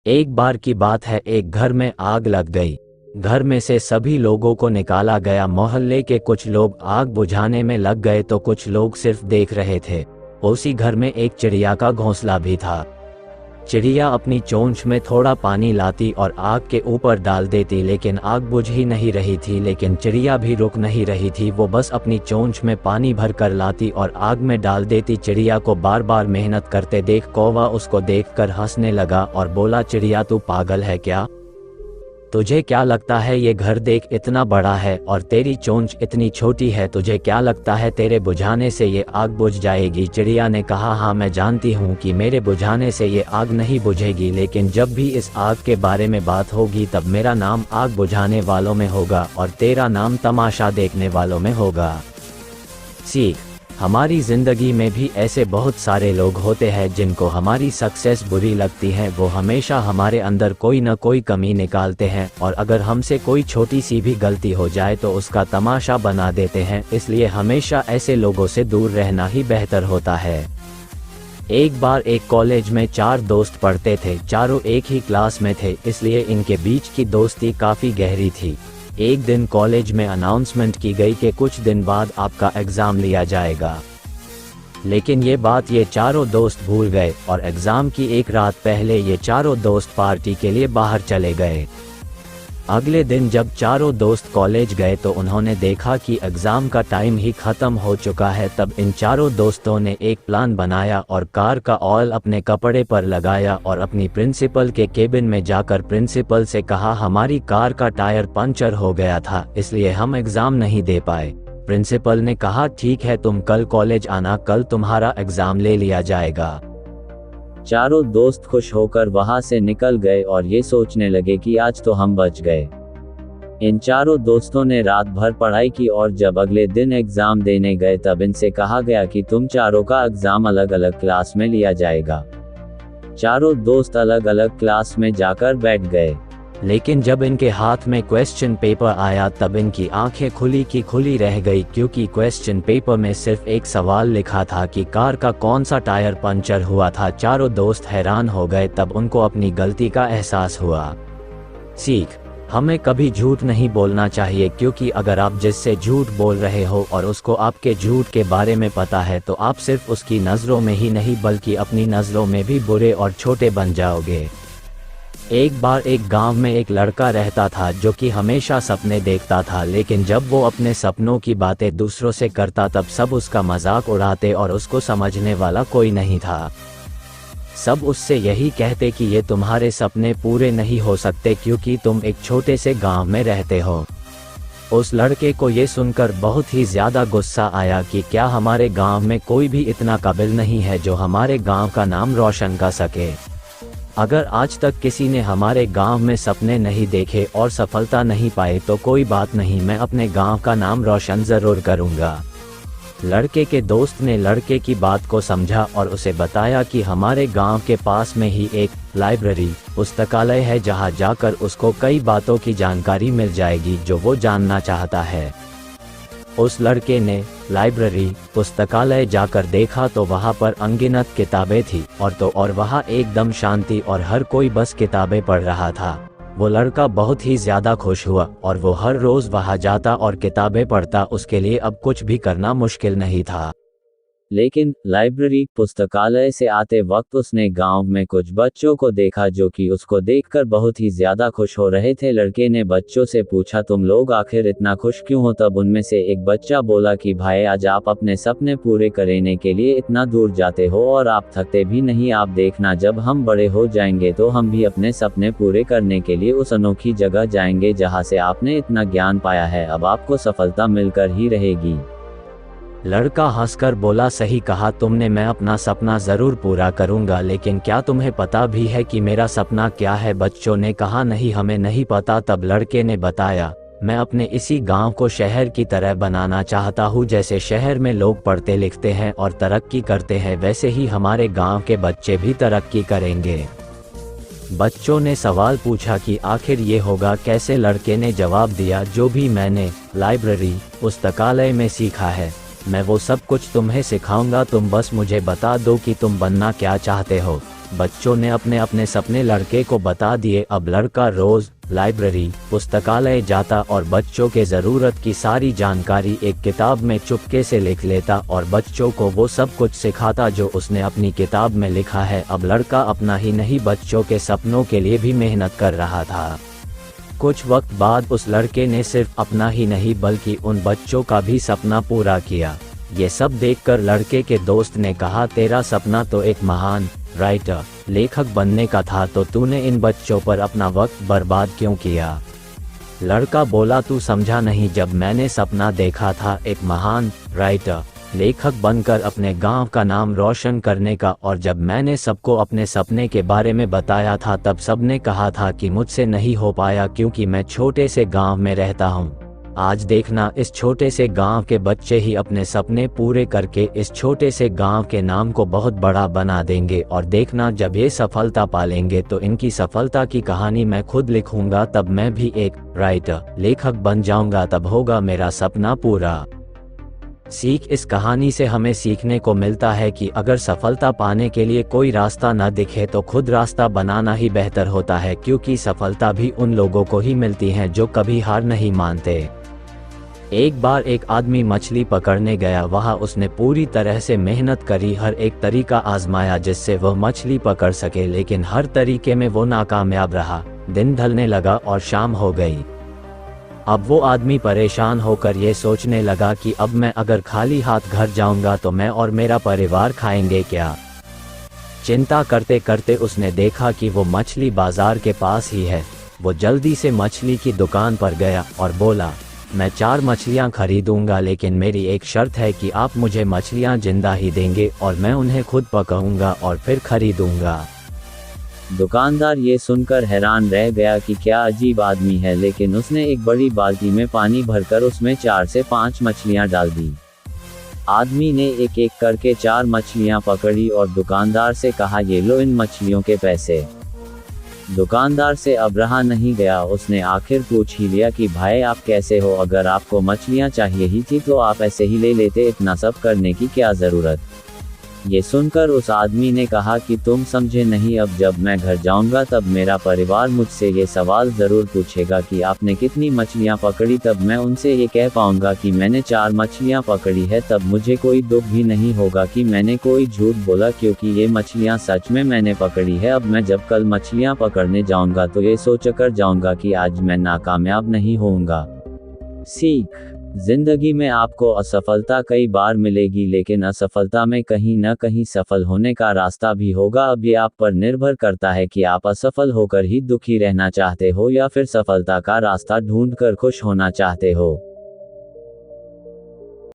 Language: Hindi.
एक बार की बात है, एक घर में आग लग गई। घर में से सभी लोगों को निकाला गया। मोहल्ले के कुछ लोग आग बुझाने में लग गए तो कुछ लोग सिर्फ देख रहे थे। उसी घर में एक चिड़िया का घोंसला भी था। चिड़िया अपनी चोंच में थोड़ा पानी लाती और आग के ऊपर डाल देती, लेकिन आग बुझ ही नहीं रही थी। लेकिन चिड़िया भी रुक नहीं रही थी, वो बस अपनी चोंच में पानी भर कर लाती और आग में डाल देती। चिड़िया को बार बार मेहनत करते देख कौवा उसको देखकर हंसने लगा और बोला, चिड़िया तू पागल है क्या? तुझे क्या लगता है ये घर देख इतना बड़ा है और तेरी चोंच इतनी छोटी है, तुझे क्या लगता है तेरे बुझाने से ये आग बुझ जाएगी? चिड़िया ने कहा, हाँ मैं जानती हूँ कि मेरे बुझाने से ये आग नहीं बुझेगी, लेकिन जब भी इस आग के बारे में बात होगी तब मेरा नाम आग बुझाने वालों में होगा और तेरा नाम तमाशा देखने वालों में होगा। सीख, हमारी ज़िंदगी में भी ऐसे बहुत सारे लोग होते हैं जिनको हमारी सक्सेस बुरी लगती है। वो हमेशा हमारे अंदर कोई न कोई कमी निकालते हैं और अगर हमसे कोई छोटी सी भी गलती हो जाए तो उसका तमाशा बना देते हैं। इसलिए हमेशा ऐसे लोगों से दूर रहना ही बेहतर होता है। एक बार एक कॉलेज में 4 दोस्त पढ़ते थे। चारों एक ही क्लास में थे, इसलिए इनके बीच की दोस्ती काफ़ी गहरी थी। एक दिन कॉलेज में अनाउंसमेंट की गई कि कुछ दिन बाद आपका एग्ज़ाम लिया जाएगा, लेकिन ये बात ये चारों दोस्त भूल गए और एग्ज़ाम की एक रात पहले ये चारों दोस्त पार्टी के लिए बाहर चले गए। अगले दिन जब चारों दोस्त कॉलेज गए तो उन्होंने देखा कि एग्ज़ाम का टाइम ही ख़त्म हो चुका है। तब इन चारों दोस्तों ने एक प्लान बनाया और कार का ऑयल अपने कपड़े पर लगाया और अपनी प्रिंसिपल के केबिन में जाकर प्रिंसिपल से कहा, हमारी कार का टायर पंचर हो गया था इसलिए हम एग्ज़ाम नहीं दे पाए। प्रिंसिपल ने कहा, ठीक है तुम कल कॉलेज आना, कल तुम्हारा एग्ज़ाम ले लिया जाएगा। चारों दोस्त खुश होकर वहां से निकल गए और ये सोचने लगे कि आज तो हम बच गए। इन चारों दोस्तों ने रात भर पढ़ाई की और जब अगले दिन एग्ज़ाम देने गए तब इनसे कहा गया कि तुम चारों का एग्ज़ाम अलग अलग क्लास में लिया जाएगा। चारों दोस्त अलग अलग क्लास में जाकर बैठ गए, लेकिन जब इनके हाथ में क्वेश्चन पेपर आया तब इनकी आंखें खुली की खुली रह गई, क्योंकि क्वेश्चन पेपर में सिर्फ एक सवाल लिखा था कि कार का कौन सा टायर पंचर हुआ था। चारों दोस्त हैरान हो गए। तब उनको अपनी गलती का एहसास हुआ। सीख, हमें कभी झूठ नहीं बोलना चाहिए, क्योंकि अगर आप जिससे झूठ बोल रहे हो और उसको आपके झूठ के बारे में पता है तो आप सिर्फ उसकी नज़रों में ही नहीं बल्कि अपनी नज़रों में भी बुरे और छोटे बन जाओगे। एक बार एक गांव में एक लड़का रहता था जो कि हमेशा सपने देखता था, लेकिन जब वो अपने सपनों की बातें दूसरों से करता तब सब उसका मजाक उड़ाते और उसको समझने वाला कोई नहीं था। सब उससे यही कहते कि ये तुम्हारे सपने पूरे नहीं हो सकते क्योंकि तुम एक छोटे से गांव में रहते हो। उस लड़के को ये सुनकर बहुत ही ज़्यादा गुस्सा आया कि क्या हमारे गांव में कोई भी इतना काबिल नहीं है जो हमारे गांव का नाम रोशन कर सके। अगर आज तक किसी ने हमारे गांव में सपने नहीं देखे और सफलता नहीं पाए तो कोई बात नहीं, मैं अपने गांव का नाम रोशन ज़रूर करूंगा। लड़के के दोस्त ने लड़के की बात को समझा और उसे बताया कि हमारे गांव के पास में ही एक लाइब्रेरी पुस्तकालय है जहां जाकर उसको कई बातों की जानकारी मिल जाएगी जो वो जानना चाहता है। उस लड़के ने लाइब्रेरी पुस्तकालय जाकर देखा तो वहाँ पर अनगिनत किताबें थी और वहाँ एकदम शांति और हर कोई बस किताबें पढ़ रहा था। वो लड़का बहुत ही ज़्यादा खुश हुआ और वो हर रोज़ वहाँ जाता और किताबें पढ़ता। उसके लिए अब कुछ भी करना मुश्किल नहीं था। लेकिन लाइब्रेरी पुस्तकालय से आते वक्त उसने गांव में कुछ बच्चों को देखा जो कि उसको देखकर बहुत ही ज़्यादा खुश हो रहे थे। लड़के ने बच्चों से पूछा, तुम लोग आखिर इतना खुश क्यों हो? तब उनमें से एक बच्चा बोला कि भाई, आज आप अपने सपने पूरे करने के लिए इतना दूर जाते हो और आप थकते भी नहीं। आप देखना, जब हम बड़े हो जाएंगे तो हम भी अपने सपने पूरे करने के लिए उस अनोखी जगह जाएंगे जहाँ से आपने इतना ज्ञान पाया है। अब आपको सफलता मिलकर ही रहेगी। लड़का हंसकर बोला, सही कहा तुमने, मैं अपना सपना ज़रूर पूरा करूंगा, लेकिन क्या तुम्हें पता भी है कि मेरा सपना क्या है? बच्चों ने कहा, नहीं हमें नहीं पता। तब लड़के ने बताया, मैं अपने इसी गांव को शहर की तरह बनाना चाहता हूं। जैसे शहर में लोग पढ़ते लिखते हैं और तरक्की करते हैं, वैसे ही हमारे गांव के बच्चे भी तरक्की करेंगे। बच्चों ने सवाल पूछा कि आखिर ये होगा कैसे? लड़के ने जवाब दिया, जो भी मैंने लाइब्रेरी पुस्तकालय में सीखा है मैं वो सब कुछ तुम्हें सिखाऊंगा। तुम बस मुझे बता दो कि तुम बनना क्या चाहते हो। बच्चों ने अपने अपने सपने लड़के को बता दिए। अब लड़का रोज लाइब्रेरी पुस्तकालय जाता और बच्चों के ज़रूरत की सारी जानकारी एक किताब में चुपके से लिख लेता और बच्चों को वो सब कुछ सिखाता जो उसने अपनी किताब में लिखा है। अब लड़का अपना ही नहीं बच्चों के सपनों के लिए भी मेहनत कर रहा था। कुछ वक्त बाद उस लड़के ने सिर्फ अपना ही नहीं बल्कि उन बच्चों का भी सपना पूरा किया। ये सब देखकर लड़के के दोस्त ने कहा, तेरा सपना तो एक महान राइटर लेखक बनने का था, तो तूने इन बच्चों पर अपना वक्त बर्बाद क्यों किया? लड़का बोला, तू समझा नहीं, जब मैंने सपना देखा था एक महान राइटर लेखक बनकर अपने गांव का नाम रोशन करने का, और जब मैंने सबको अपने सपने के बारे में बताया था तब सबने कहा था कि मुझसे नहीं हो पाया क्योंकि मैं छोटे से गांव में रहता हूं। आज देखना, इस छोटे से गांव के बच्चे ही अपने सपने पूरे करके इस छोटे से गांव के नाम को बहुत बड़ा बना देंगे, और देखना जब ये सफलता पालेंगे तो इनकी सफलता की कहानी मैं खुद लिखूंगा, तब मैं भी एक राइटर लेखक बन जाऊंगा, तब होगा मेरा सपना पूरा। सीख, इस कहानी से हमें सीखने को मिलता है कि अगर सफलता पाने के लिए कोई रास्ता न दिखे तो खुद रास्ता बनाना ही बेहतर होता है, क्योंकि सफलता भी उन लोगों को ही मिलती है जो कभी हार नहीं मानते। एक बार एक आदमी मछली पकड़ने गया। वहाँ उसने पूरी तरह से मेहनत करी, हर एक तरीका आजमाया जिससे वह मछली पकड़ सके, लेकिन हर तरीके में वो नाकामयाब रहा। दिन ढलने लगा और शाम हो गई। अब वो आदमी परेशान होकर ये सोचने लगा कि अब मैं अगर खाली हाथ घर जाऊंगा तो मैं और मेरा परिवार खाएंगे क्या। चिंता करते करते उसने देखा कि वो मछली बाजार के पास ही है। वो जल्दी से मछली की दुकान पर गया और बोला, मैं 4 मछलियां खरीदूंगा, लेकिन मेरी एक शर्त है कि आप मुझे मछलियां जिंदा ही देंगे और मैं उन्हें खुद पकाऊंगा और फिर खरीदूंगा। दुकानदार ये सुनकर हैरान रह गया कि क्या अजीब आदमी है, लेकिन उसने एक बड़ी बाल्टी में पानी भरकर उसमें 4 से 5 मछलियां डाल दी। आदमी ने एक एक करके 4 मछलियां पकड़ी और दुकानदार से कहा, ये लो इन मछलियों के पैसे। दुकानदार से अब रहा नहीं गया, उसने आखिर पूछ ही लिया कि भाई आप कैसे हो, अगर आपको मछलियां चाहिए ही थी तो आप ऐसे ही ले लेते, इतना सब करने की क्या ज़रूरत। ये सुनकर उस आदमी ने कहा कि तुम समझे नहीं, अब जब मैं घर जाऊंगा तब मेरा परिवार मुझसे ये सवाल ज़रूर पूछेगा कि आपने कितनी मछलियां पकड़ी, तब मैं उनसे ये कह पाऊंगा कि मैंने 4 मछलियां पकड़ी है, तब मुझे कोई दुख भी नहीं होगा कि मैंने कोई झूठ बोला, क्योंकि ये मछलियां सच में मैंने पकड़ी है। अब मैं जब कल मछलियां पकड़ने जाऊंगा तो ये सोचकर जाऊंगा कि आज मैं नाकामयाब नहीं होऊंगा। सीख, जिंदगी में आपको असफलता कई बार मिलेगी, लेकिन असफलता में कहीं न कहीं सफल होने का रास्ता भी होगा। अब ये आप पर निर्भर करता है कि आप असफल होकर ही दुखी रहना चाहते हो या फिर सफलता का रास्ता ढूंढकर खुश होना चाहते हो।